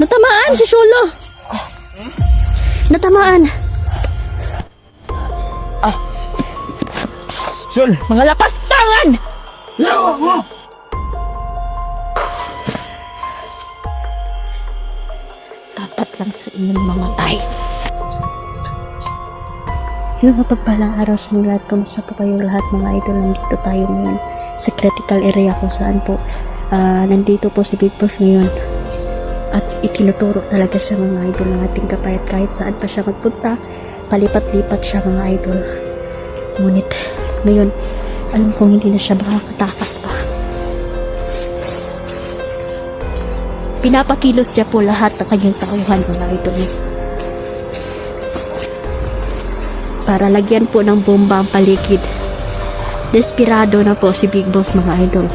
Natamaan si Sholo. Natamaan. Sul! Mga lapas tangan! Lawak mo! Dapat lang sa inyong mamatay. Yun ito pala araw sa mga lahat. Kumusta po kayong lahat mga idol? Nandito tayo ngayon sa critical area kung saan po nandito po si Big Boss ngayon. At itinuturo talaga siya mga idol ng ating kapayat kahit saan pa siya magpunta. Palipat-lipat siya mga idol. Ngunit ngayon, alam kong hindi na siya makakatakas pa. Pinapakilos niya po lahat ng kanyang tauhan mga idol. Para lagyan po ng bomba ang paligid. Desperado na po si Big Boss mga idol.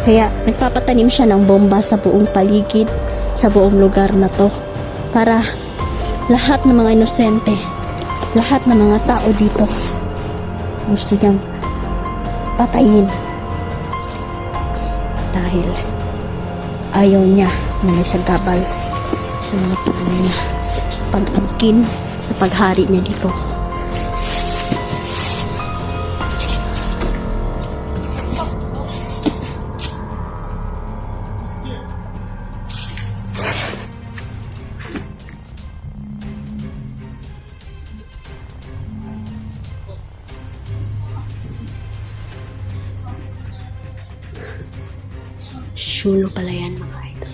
Kaya nagpapatanim siya ng bomba sa buong paligid, sa buong lugar na to. Para lahat ng mga inosente, lahat ng mga tao dito, gusto niyang patayin. Dahil ayaw niya na nasagabal sa mga plano niya, sa pag-angkin, sa paghari niya dito. Sholo pala yan mga idol.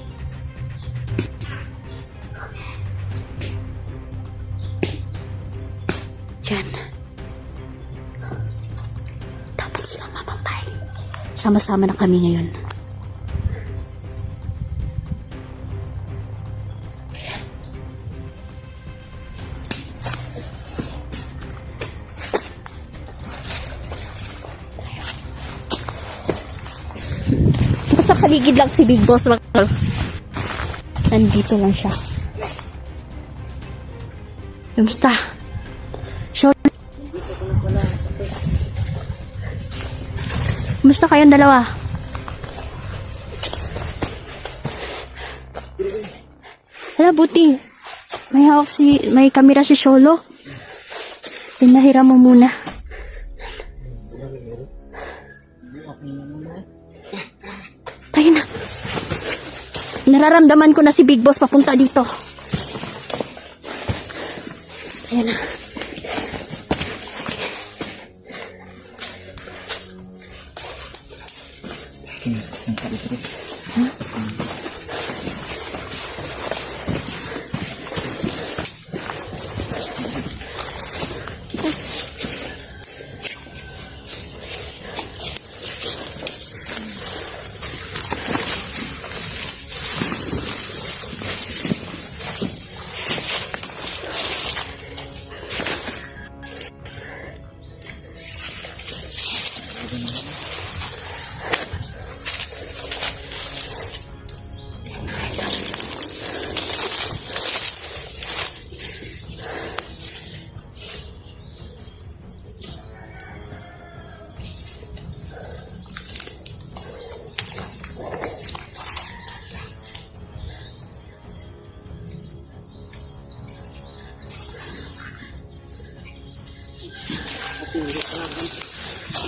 Yan. Dapat silang mamatay. Sama-sama na kami ngayon. Sa paligid lang si Big Boss. Nandito lang siya. Kamusta? Sholo. Kamusta kayong dalawa? Hala, buti. May kamera si Sholo. Pinahiram mo muna. Tayo na. Nararamdaman ko na si Big Boss papunta dito. Tayo na.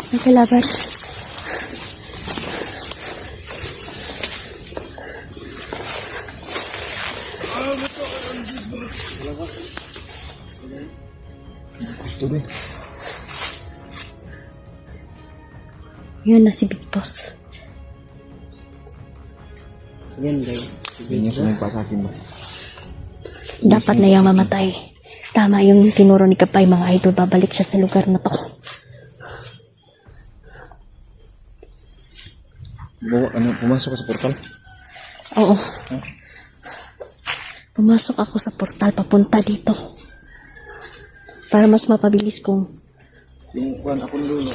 Nakalaban. Yun na si Big Boss. Yan guys. Ganyan sa nagpasakin mo. Dapat na yung mamatay. Tama yung tinuro ni Kapay mga idol. Babalik siya sa lugar na to. Pumasok ka sa portal? Oo. Pumasok ako sa portal papunta dito. Para mas mapabilis kong Yung kuhan akong lulo.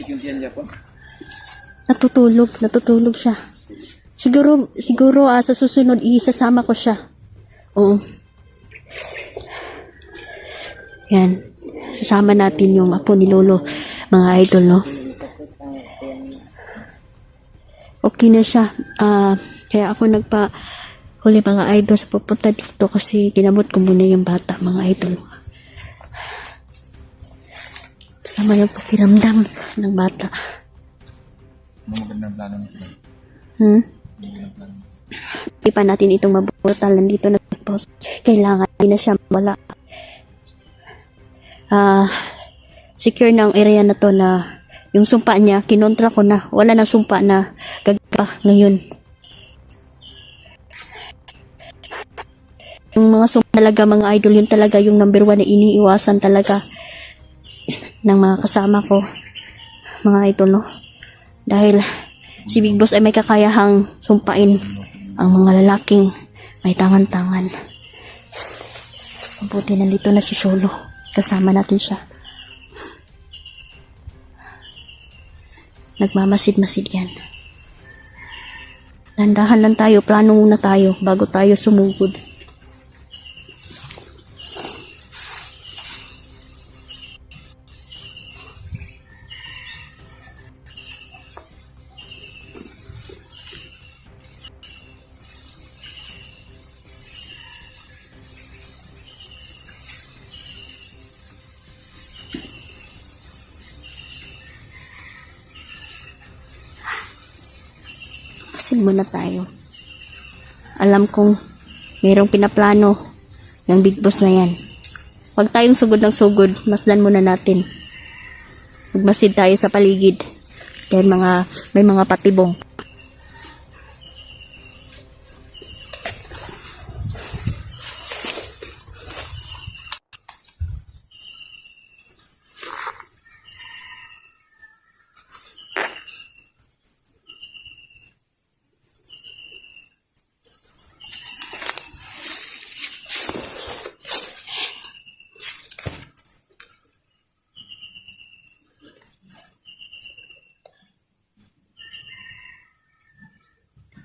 Yung siyan niya po. natutulog siya. Siguro sa susunod isasama ko siya. Oo. Yan. Sasama natin yung apo ni Lolo, mga idol, no? Okay na siya. Kaya ako huli mga idol sa pupunta dito kasi ginamot ko muna yung bata, mga idol. Sama yung pakiramdam ng bata. Ano magandang plano nito? Hindi pa natin itong mabutal. Nandito na sa post. Kailangan hindi na siya wala. Secure na ang area na to na yung sumpa niya, kinontra ko na. Wala na sumpa na gagapa ngayon. Yung mga sumpa talaga, mga idol, yun talaga yung number 1 na iniiwasan talaga ng mga kasama ko. Mga idol, no? Dahil si Big Boss ay may kakayahang sumpain ang mga lalaking may tangan-tangan. Mabuti nandito na si Solo. Kasama natin siya. Nagmamasid-masid yan. Landahan lang tayo. Plano muna tayo bago tayo sumugod. Pasin muna tayo. Alam kong mayroong pinaplano ng Big Boss na yan. Huwag tayong sugod ng sugod. Masdan muna natin. Magmasid tayo sa paligid. Dahil may mga patibong.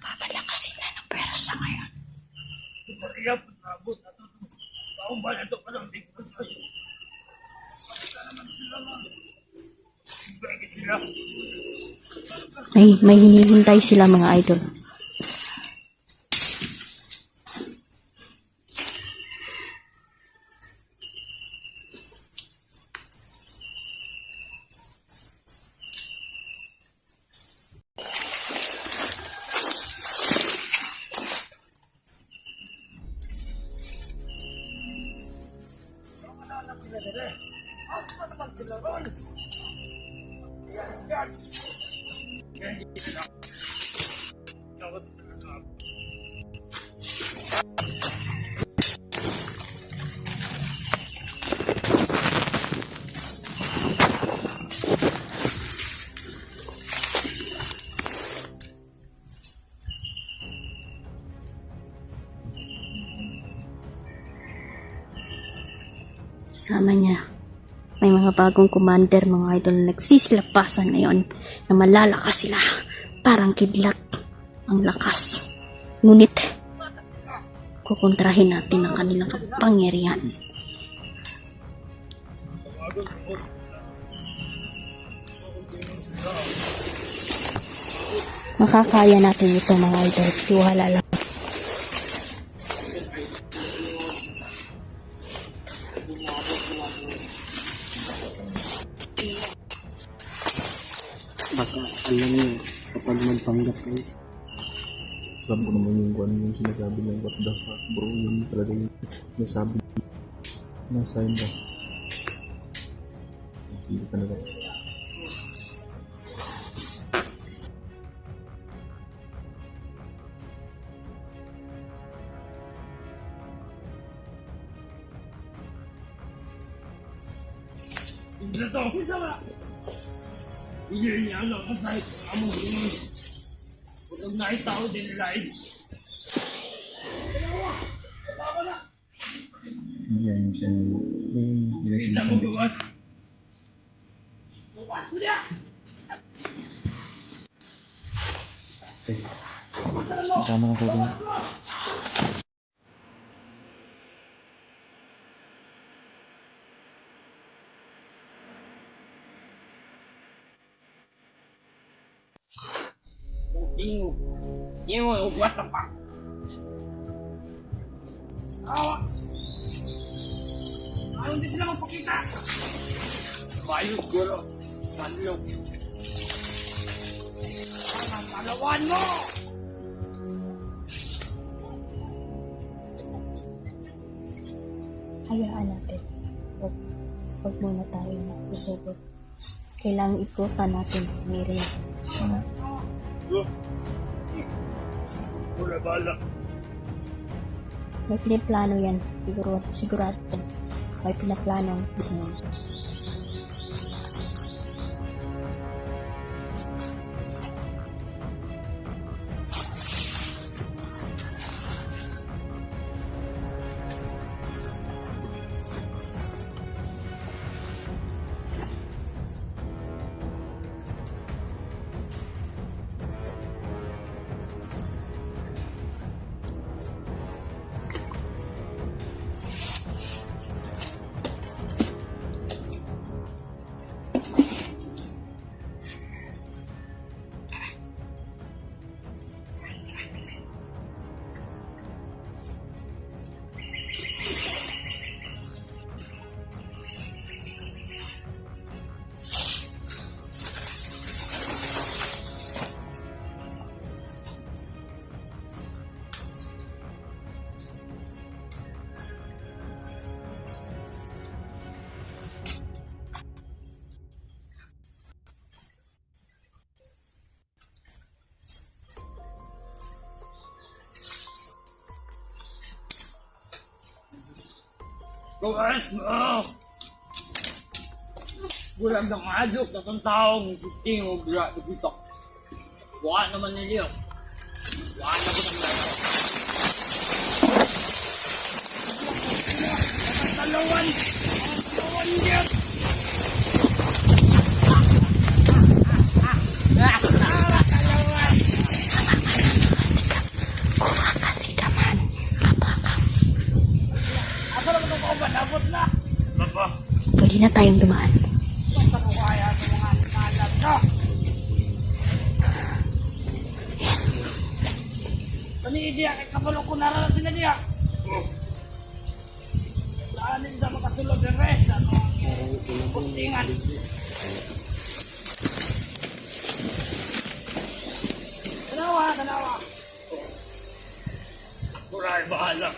Papalakas sila ng pwersa ngayon. May hinihintay sila, mga idol. Sama niya. May mga bagong commander, mga idol, na nagsisilapasan ngayon na malalakas sila. Parang kidlat ang lakas. Ngunit, kukontrahin natin ang kanilang kapangyarihan. Makakaya natin ito, mga idol. Siwala lang. Baka alam niyo kapag magpanggap kayo. Alam ko naman yung sinasabi ng what the fuck bro. Yun talaga yung nasabi. Nasayin ba? Hindi talaga. Yan yung sinasabi. Tama na ko. What the fuck? Ayaw hindi sila magpakita. Bayos, guro. Sanlo. Talawan mo! Hayaan natin. Huwag muna tayo isugod. Kailangan ikutan natin ang area. Wala bala. May pinaplano yan. Sigurado. May pinaplano. Gawas mo! Bulag ng adok na itong taong siting o bira dito. Buka naman nila yun. Buka na ko ng lahat. Talawan! Talawan niya! Abot na! Baba! Pwede na tayong dumaan. Basta ko kaya ng mga nakalap na! Paniid niya, kay kapalong ko naranasin na niya! Saanin sa makasulog ng rest, ano? Pustingan! Tanawa! Kuray, bahala!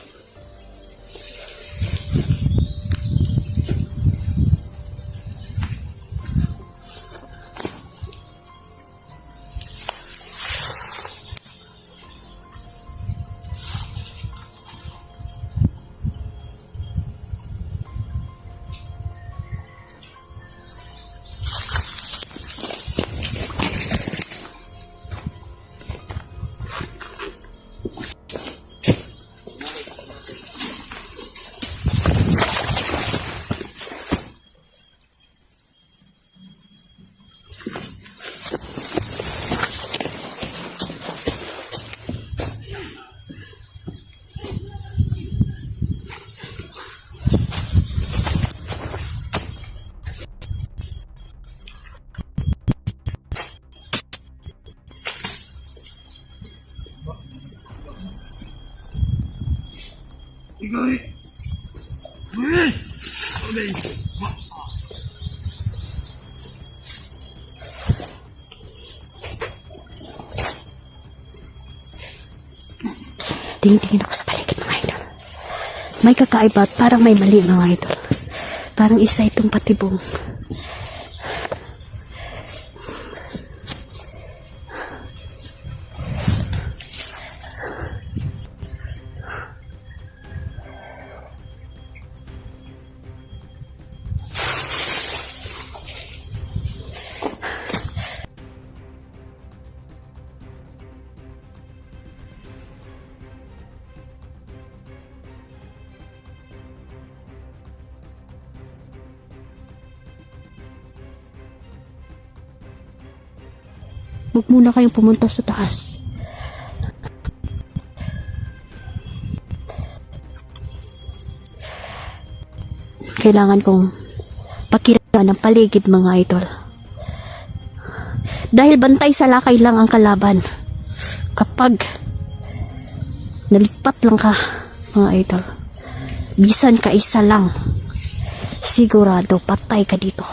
Tingin-tingin ako sa paligid mga idol. May kakaiba at parang may mali mga idol. Parang isa itong patibong. Huwag muna kayong pumunta sa taas. Kailangan kong pakiraman ng paligid mga idol. Dahil bantay sa lakay lang ang kalaban. Kapag nalipat lang ka mga idol, bisan ka isa lang, sigurado patay ka dito.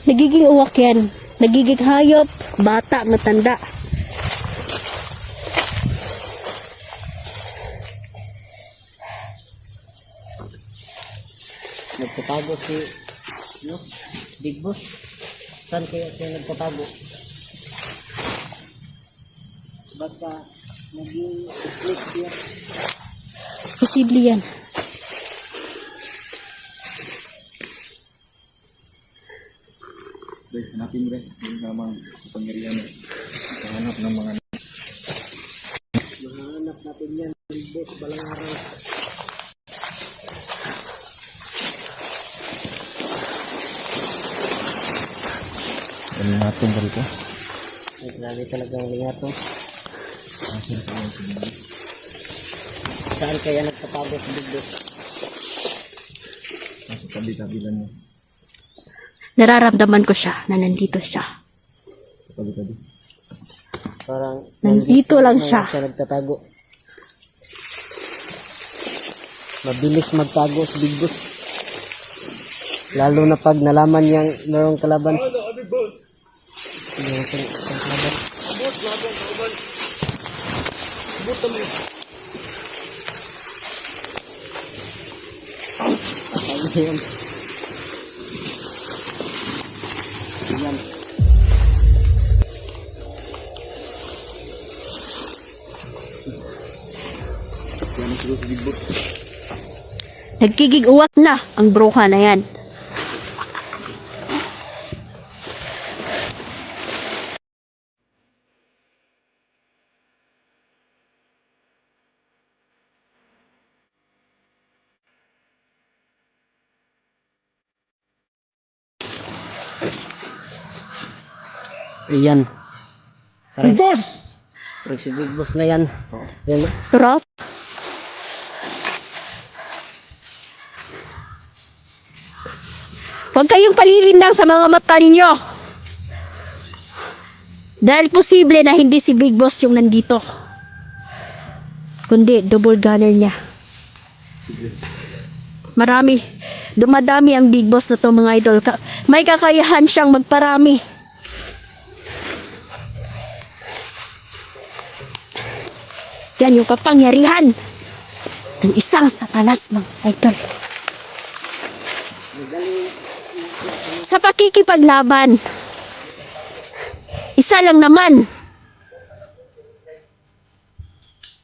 Nagiging uwak yan. Nagiging hayop, bata, matanda. Nagtatago si Big Boss. Saan kaya siya nagtatago? Baka naging split siya. Posible yan. Dre, hanapin mo rin. Yung namang kapangyarihan mo. Kahanap ng mga Mahanap natin yan. Big Boss, balang araw. ano natin ba rito? Ay, grabe talagang lingato. Saan kaya nagtatago si Big Boss? Nasa tabi-tabi lang niya. Nararamdaman ko siya na nandito siya. Sa tabi-tabi. Parang Nandito lang siya. siya nagtatago. Mabilis magtago si Big Boss. Lalo na pag nalaman niyang mayroong kalaban. Mayroong kalaban. Ayun. Ayan. Yan ang siguro si Big Boss. Nagkigig uwak na ang bruha na yan. Ayan. Big Boss! Si Big Boss na yan. Yan. Turap. Huwag kayong palilindang sa mga mata ninyo. Dahil posible na hindi si Big Boss yung nandito. Kundi double gunner niya. Marami. Dumadami ang Big Boss na to mga idol. May kakayahan siyang magparami. Yan yung kapangyarihan ng isang satanas mga idol. Sa pakikipaglaban, isa lang naman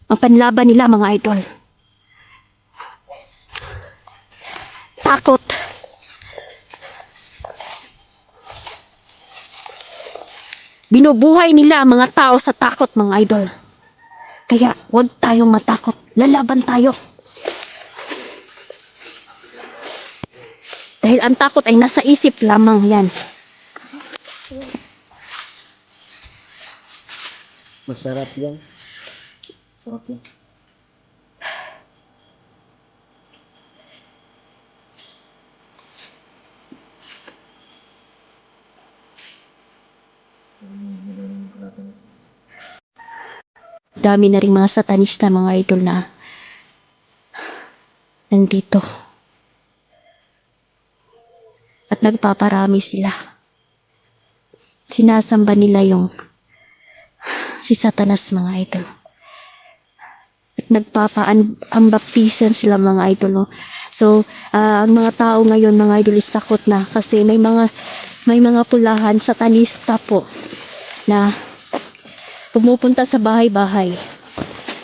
ang panlaban nila mga idol. Takot. Binubuhay nila ang mga tao sa takot mga idol. Kaya huwag tayong matakot. Lalaban tayo. Dahil ang takot ay nasa isip lamang yan. Masarap yan. Sarap yan. Dami na rin mga satanista mga idol na nandito. At nagpaparami sila. Sinasamba nila yung si Satanas mga idol. ang baptisan sila mga idol, no? So, ang mga tao ngayon mga idol is takot na kasi may mga pulahan satanista po na pumupunta sa bahay-bahay.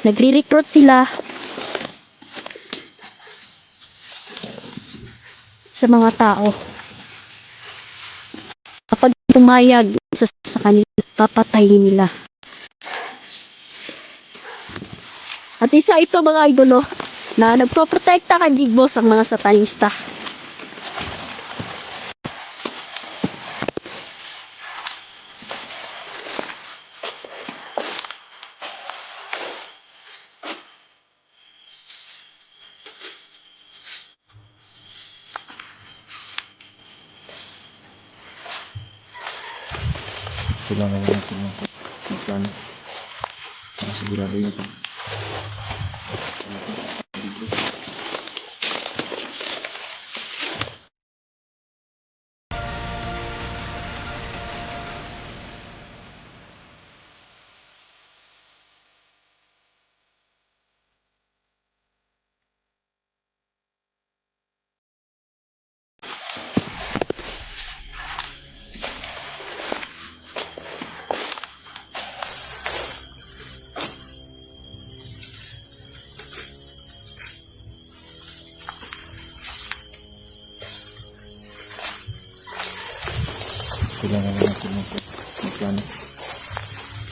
Nagre-recruit sila sa mga tao. Kapag tumayag sa kanila, papatayin nila. At isa ito mga idolo na nagpoprotekta kay Big Boss ang mga satanista. Kailangan natin ng plano para sigurado yun. Kailangan natin ng plano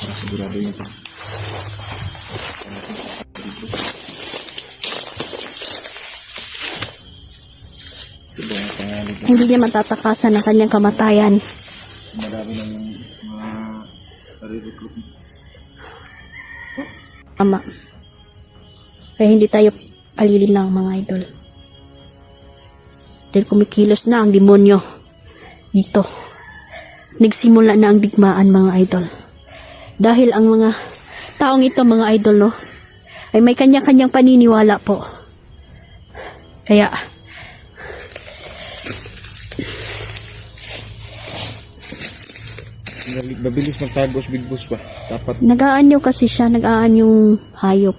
para sigurado yun. Hindi niya matatakasan ang kanyang kamatayan. Marami ng mga nare-recruit. Ama. Kaya hindi tayo alilin lang mga idol. Dahil kumikilos na ang demonyo dito. Nagsimula na ang digmaan mga idol. Dahil ang mga taong ito mga idol, no, ay may kanya-kanyang paniniwala po. Kaya Mabilis magtagos Big Boss ba? Dapat nag-aanyo kasi siya, nag-aanyong hayop.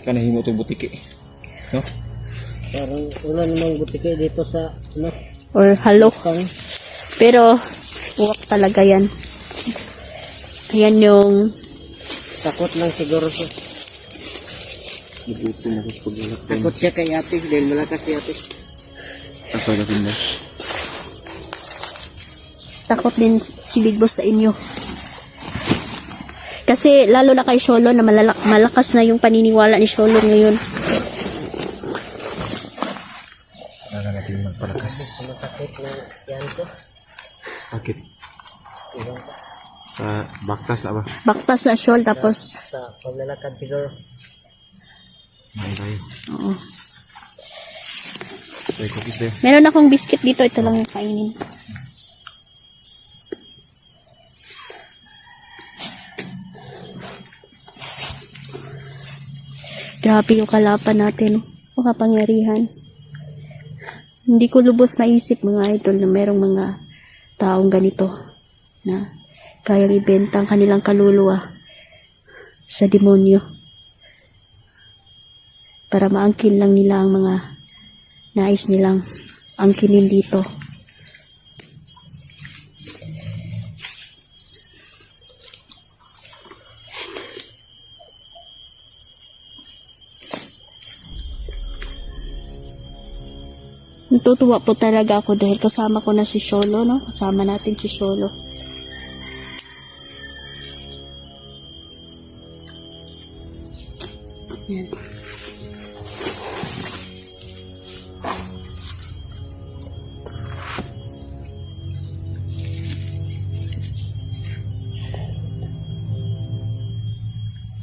ka nahimo itong butiki. No? Parang wala namang butike dito sa ano, Or halo. pang Pero uwak talaga yan. Ayan yung takot lang siguro siya. Nabuto mo sa paglalak. Takot siya kay ate dahil malakas si ate. Asa ka sinda? takot din si Big Boss sa inyo. Kasi lalo na kay Sholo na malakas na yung paniniwala ni Sholo ngayon. Kailangan natin magpalakas. Masakit na yan ko. Bakit? Sa baktas na ba? Baktas na Shol tapos Sa paglalakad siguro. Main tayo. oo. May cookies din. Meron akong biscuit dito, ito lang yung kainin. Grabe yung kalaban natin, o kapangyarihan. Hindi ko lubos maisip mga idol na merong mga taong ganito na kayang ibenta ang kanilang kaluluwa sa demonyo para maangkin lang nila ang mga nais nilang angkinin dito. Natutuwa po talaga ako dahil kasama ko na si Sholo, no? Kasama natin si Sholo. Yan.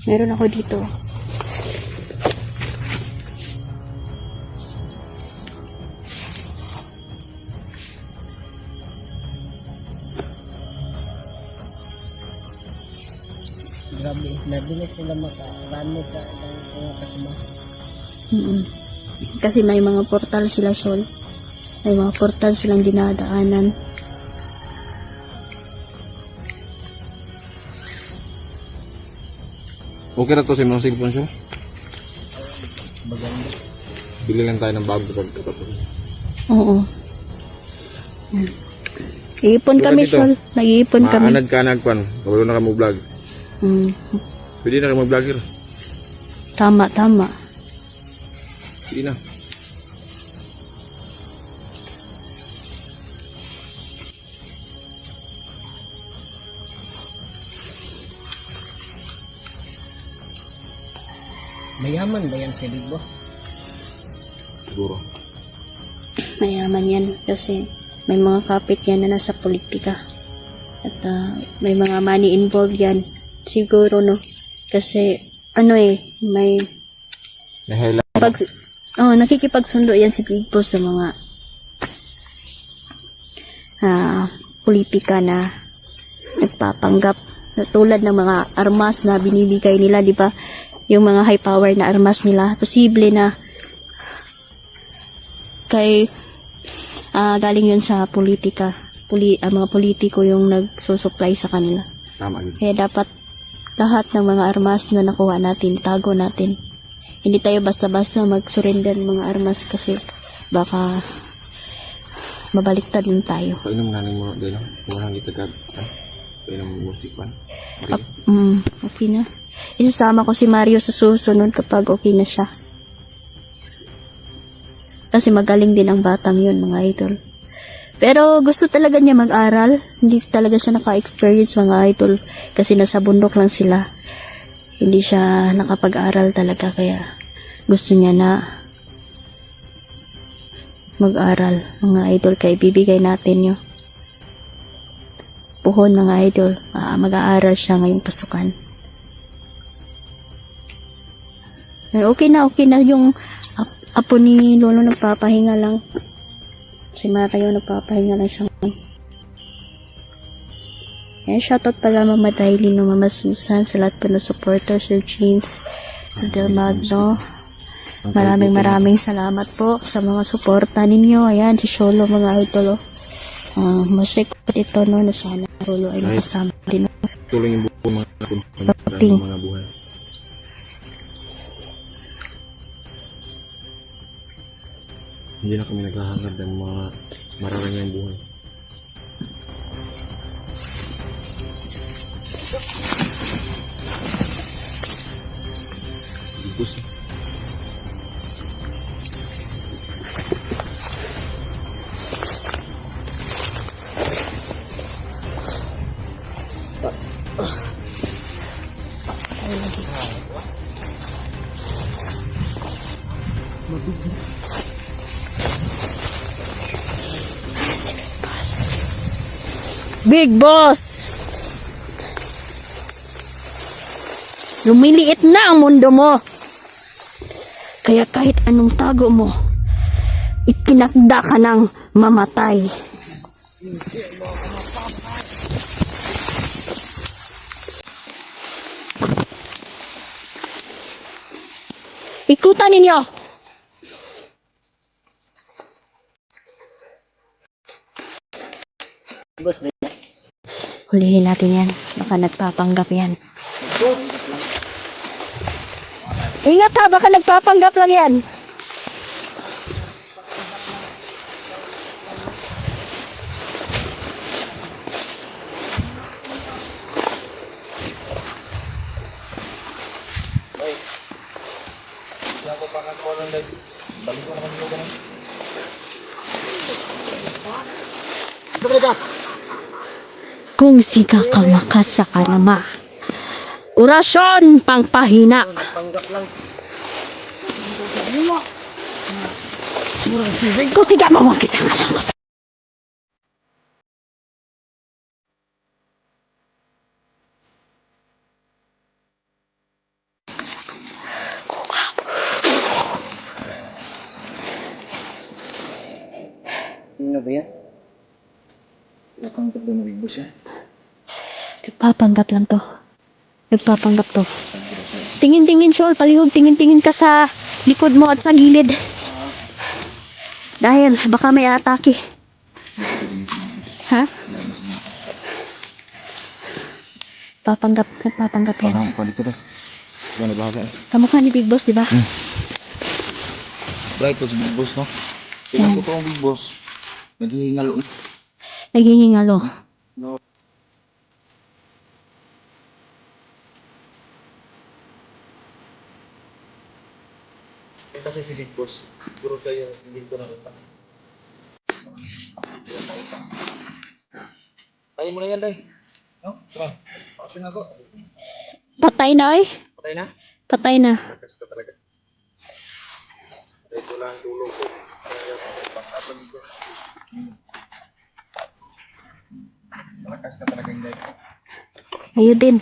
Meron ako dito. Grabe, mabilis sila makarami sa mga kasama. Kasi may mga portal sila, Shol. May mga portal silang dinadaanan. Okay na to si mga cellphone siya? Bili lang tayo ng bago pagkatapos. Oo. Yan. Iipon Tulad kami, dito. Sol. Nag-iipon kami. Maanad ka anad pan. Kabalo na ka mo vlog. Mm. Pwede na ka mo vlogger. Tama, tama. Pwede na. Mayaman ba yan si Big Boss? Siguro. Mayaman yan kasi may mga kapit yan na nasa politika. At may mga money involved yan. Siguro, no? Kasi, may May highlight. nakikipagsundo yan si Big Boss sa mga politika na nagpapanggap. Tulad ng mga armas na binibigay nila, di ba? Yung mga high power na armas nila. Posible na galing yun sa politika. Mga politiko yung nagsusupply sa kanila. Tama yun. Kaya dapat lahat ng mga armas na nakuha natin, tago natin. Hindi tayo basta-basta mag-surrender ng mga armas kasi baka mabaliktad din tayo. Painom na mo din. Kung walang gitagag. Painom musik pan. Okay. Okay na. Isasama ko si Mario sa susunod kapag okay na siya. Kasi magaling din ang batang yun, mga idol. Pero gusto talaga niya mag-aral. Hindi talaga siya naka-experience, mga idol. Kasi nasa bundok lang sila. Hindi siya nakapag-aral talaga. Kaya gusto niya na mag-aral, mga idol. Kaya ibibigay natin yun. Puhon, mga idol. Mag-aaral siya ngayong pasukan. Okay na yung apo ni Lolo nagpapahinga lang. Si Mario nagpapahinga lang siya. Shoutout pala Mama Dailin, Mama Susan, sa lahat po ng supporter, Sir James Del Magno. Maraming salamat po sa mga suporta ninyo. Ayan, si Sholo, mga idol. Mas record ito, no, na sana Sholo ay nakasama din. Tuloy yung buong mga buhay. Hindi na kami naghahangad ng mga mararanyang buhay. Gusto. Big Boss! Lumiliit na ang mundo mo. Kaya kahit anong tago mo, itinakda ka ng mamatay. Ikutan ninyo! Boss, Hulihin natin yan. Baka nagpapanggap yan. Ingat ha, baka nagpapanggap lang yan. Kung sika ka makasaka nama. Orasyon pangpahina. panggap lang. Kung sika mo makita ka lang. Sino ba yan? Nakanggap na ng boss yan. Nagpapanggap lang to. Nagpapanggap to. Tingin-tingin, Shol. Palihog, tingin-tingin ka sa likod mo at sa gilid. Dahil baka may atake. Ha? Nagpapanggap yan. Parang dito na. Diba nagbahaga eh. Kamukha ni Big Boss, di ba? Right, po si Big Boss, no? Tingnan ko to ang Big Boss. Naghihingalo. Naghihingalo. No. Kasi si Big Boss, siguro kaya hindi ko nakita. Tayo mo na yan, Day. No? Tara. Pasin ako. Patay na eh. Patay na? Patay na. Lakas ka talaga. Ito lang tulog ko. Kaya pang-apan ko. Lakas ka talaga, Day. Ayun din.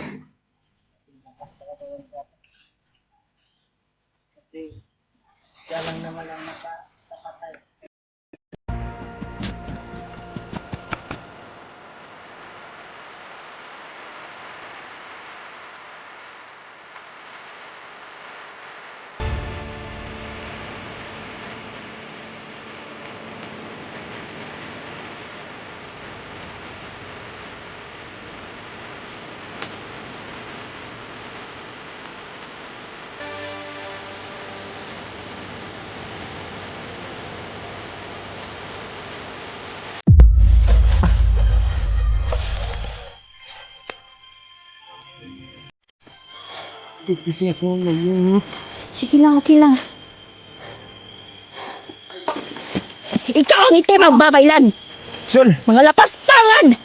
Kasi ako ngayon. Sige lang, okay lang. Ikaw ang itim ang babaylan! Sul! Mga lapastangan!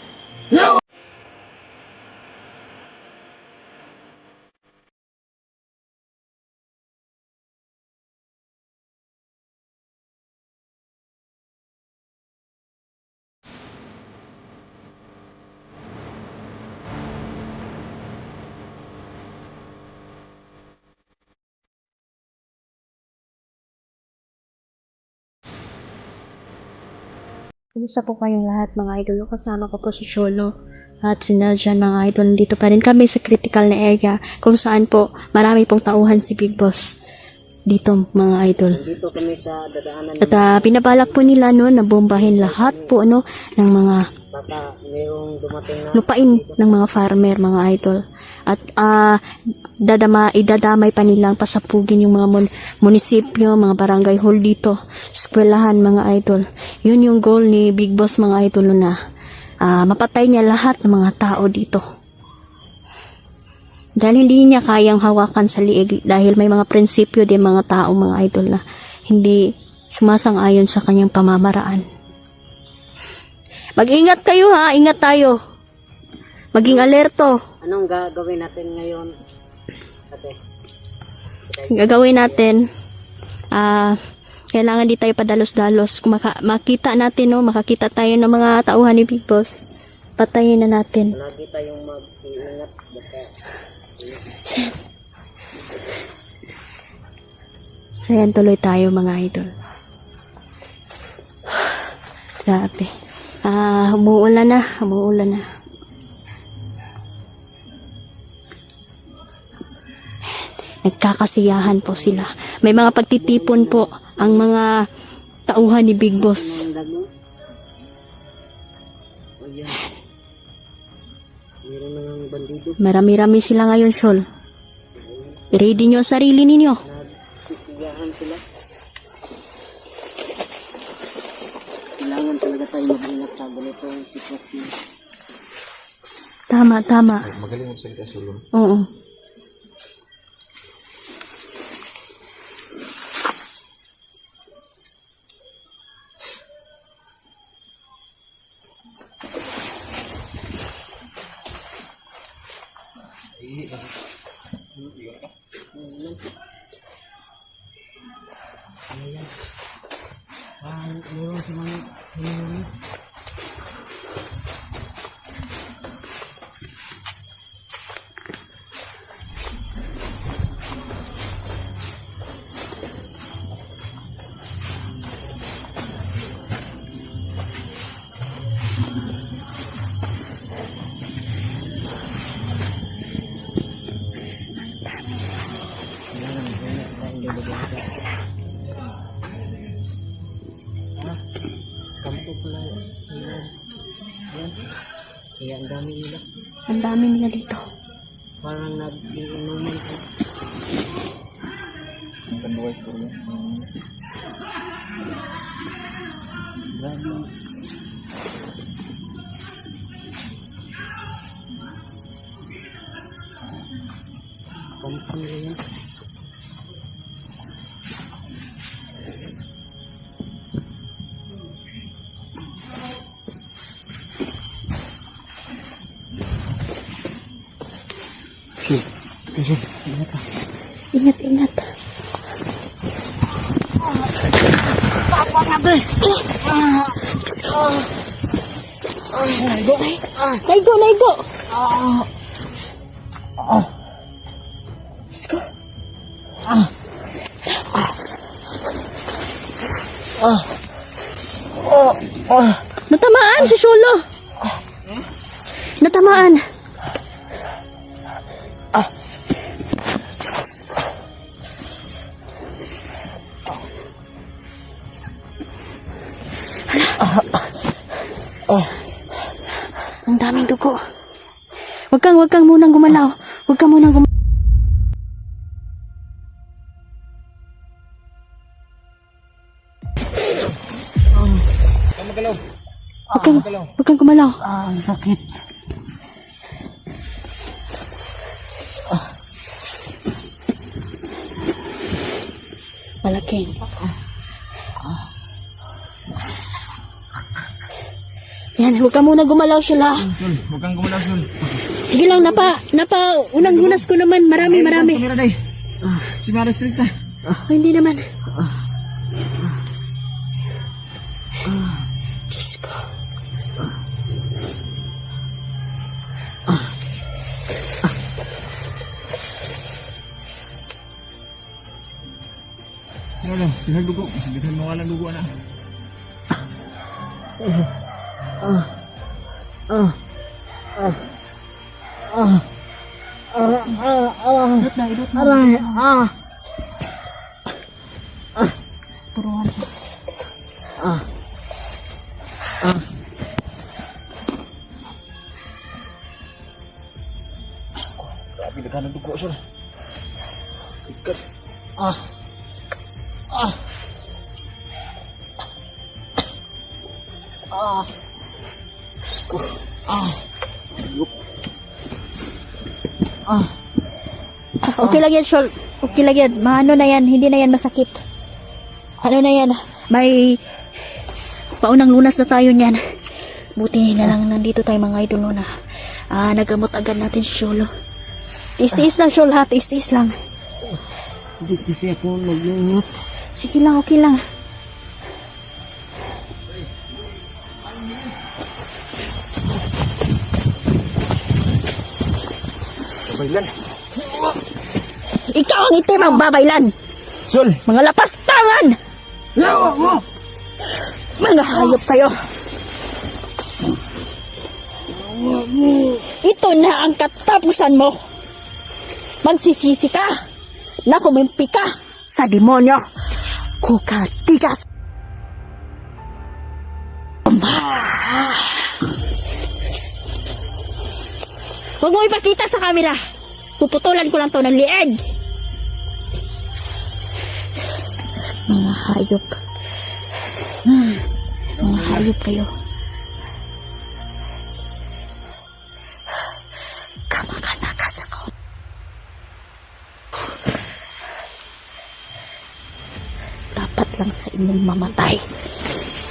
Kumusta po kayong lahat mga idol? Kasama ko po si Cholo at si Neljan mga idol. Dito pa rin kami sa critical na area kung saan po marami pong tauhan si Big Boss. Dito mga idol. Dito kami sa dadaanan At pinabalak po nila no, na bombahin lahat po ano, ng mga baka mayroong dumating na lupain ng mga farmer mga idol. At idadamay pa nilang pasapugin yung mga munisipyo, mga barangay hall dito, eskwelahan mga idol. Yun yung goal ni Big Boss mga idol na mapatay niya lahat ng mga tao dito. Dahil hindi niya kayang hawakan sa liig dahil may mga prinsipyo din mga tao mga idol na hindi sumasang-ayon sa kanyang pamamaraan. Mag-ingat kayo ha, ingat tayo. Maging alerto. anong gagawin natin ngayon? Ate. Gagawin natin, kailangan di tayo padalos-dalos. Kung makita natin, no, makakita tayo ng mga tauhan ni Big Boss, patayin na natin. Lagi tayong mag-iingat. Baka Sayan tuloy tayo mga idol. Grabe. Umuulan na. Nagkakasiyahan po sila. May mga pagtitipon po ang mga tauhan ni Big Boss. ang dago. Ayan. Meron na ng bandido. Marami-rami sila ngayon, Sol. I-ready nyo ang sarili ninyo. Nagsisiyahan sila. Kailangan talaga tayo mag-ingat sa ganitong sitwasyon. Tama. Magaling mo salita, Sulong. Oo. Meron sa mga kampo pala. Ayan. Kaya ang dami nila. Ang dami nila dito. Parang nag-iinuman ko. Ang kanduwa, Sulong. Grabe. Konti yan. Ingat, ingat. Laigo, laigo. Natamaan si Sholo. Natamaan. Ang daming dugo. Wag kang munang gumalaw. Wag kang munang gumalaw. Wag kang gumalaw. Ang sakit. Malaki. Yan, huwag ka muna gumalaw, Shula. Sul, huwag kang gumalaw, Sul. Sige lang, unang lunas ko naman. Marami. Kamera day. Si Mara Stricta. Oh, hindi naman. Diyos ko. Ano, pinagdugo. Sabihin mo walang dugo na. Puruan. Grabe na ka ng dugo, Sul. Ikat. Okay lang yan, Shol. Okay lang yan. Maano na yan. Hindi na yan masakit. Ano na yan. May paunang lunas na tayo niyan. Buti na lang nandito tayo mga idol na. Nagamot agad natin si Sholo. Tiis-tiis lang, Shol, ha. Tiis-tiis lang. Hindi kasi ako mag-ingat. Sige lang, okay lang. Babaylan. Ikaw ang itim ang babaylan. Sul! Mga lapastangan! Yawa mo! Mga hayop kayo. Ito na ang katapusan mo. Magsisisi ka na kumimpi ka sa demonyo. Kukatigas. Huwag mo ipakita sa camera. Puputulan ko lang to ng lieg. Mga hayop. Mga hayop kayo. Kamakanakas ako. Dapat lang sa inyong mamatay.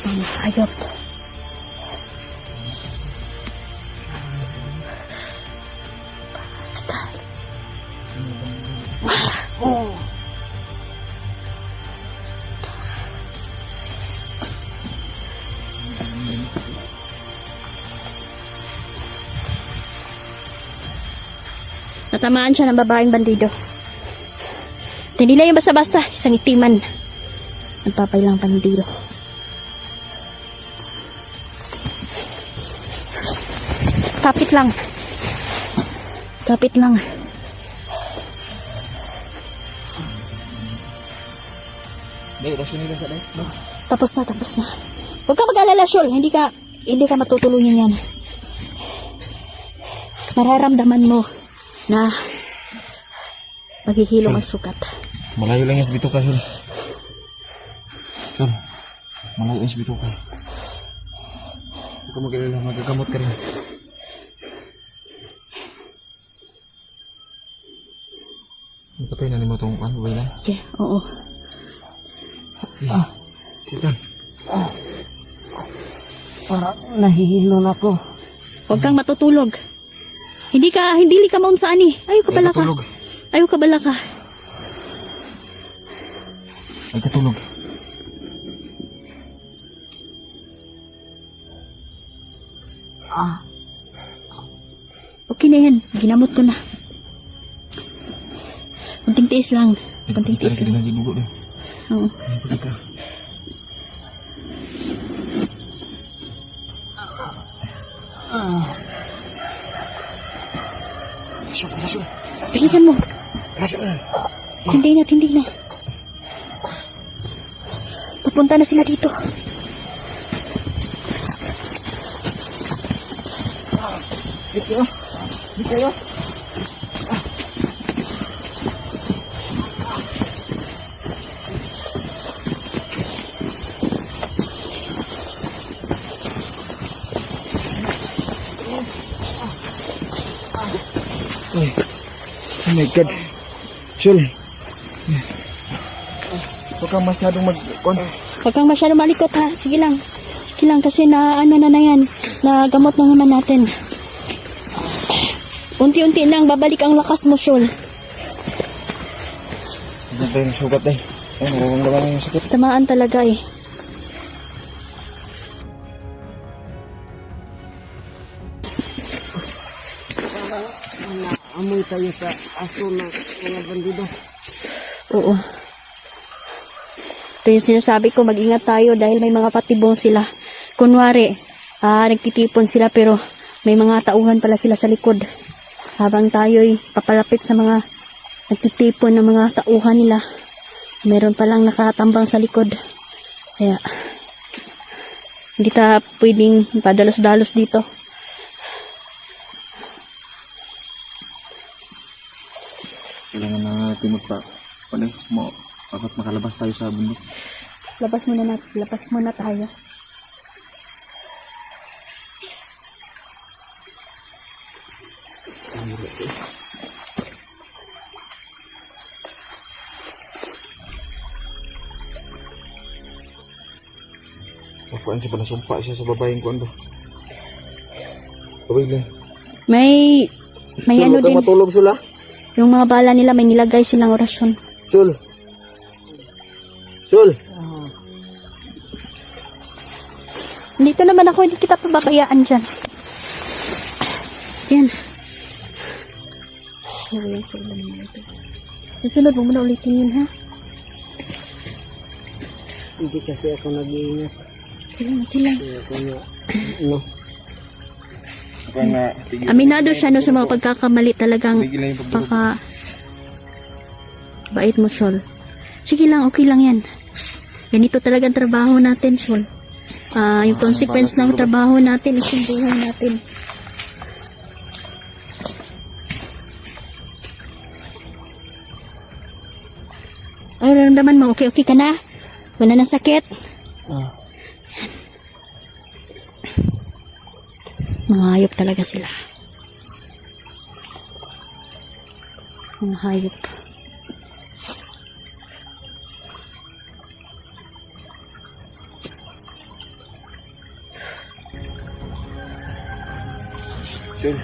Mga hayop. Natamaan siya ng babaeng bandido. Hindi lang yung basta-basta, isang itiman. Nagpapailang bandido. Kapit lang. Kapit lang. Dahil, rasyon nila sa day. Tapos na. Huwag ka mag-alala, Shol. Hindi ka matutulungan yan. Mararamdaman mo na maghihilom ang sukat. Malayo lang yan sa bituka, Sul. Chol, malayo yung sibito ka. Huwag ka mag-alala, magagamot ka rin. Napatay na mo itong ano ba yan? Okay, oo. Sitan. Parang nahihilo na ako. Huwag kang matutulog. Hindi ka maun saan eh. Ayaw ka bala ka. Katulog. Ayaw ka bala ka. Ay katulog. Okay na yan. Ginamot ko na. Kunting tiis lang. Kunting tiis lang. Lagi dugo deh. Oo. Ay pagkita. Masuk, masuk. Bilisan mo. Masuk. Tindi na. Pupunta na sila dito. Dito. Oh my God. Chul. Huwag kang masyadong Huwag kang masyado malikot ha. Sige lang kasi na ano na yan. Nagamot na naman natin. Unti-unti lang babalik ang lakas mo, Shul. Hindi tayo nasugat eh. Ay, nararamdaman na yung sakit. Tamaan talaga eh. Amoy tayo sa aso ng mga bandido. Oo. Ito yung sinasabi ko, mag-ingat tayo dahil may mga patibong sila. Kunwari, nagtitipon sila pero may mga tauhan pala sila sa likod. Habang tayo'y papalapit sa mga nagtitipon ng mga tauhan nila, meron palang nakatambang sa likod. Kaya, hindi ta pwedeng padalos-dalos dito. Kailangan na natin dapat makalabas tayo sa bundok. Labas muna tayo. Kuan siya pala sumpa siya sa babaeng kuan ba? Kaway lang. May ano din. Matulog sila? Yung mga bala nila, may nilagay silang orasyon. Sul. Dito naman ako, hindi kita pababayaan dyan. Yan. Susunod mo muna ulitin yun, ha? Hindi kasi ako nag-iingat. Kailangan. Kaya ako na, Aminado siya no, sa mga pagkakamali talagang baka bait mo, Shol. Sige lang, okay lang yan. Ganito talaga ang trabaho natin, Shol. Yung consequence ng trabaho natin is yung buhay natin. Ay, naramdaman mo, okay ka na? Wala na sakit? Mga hayop talaga sila. Mga hayop. Sul.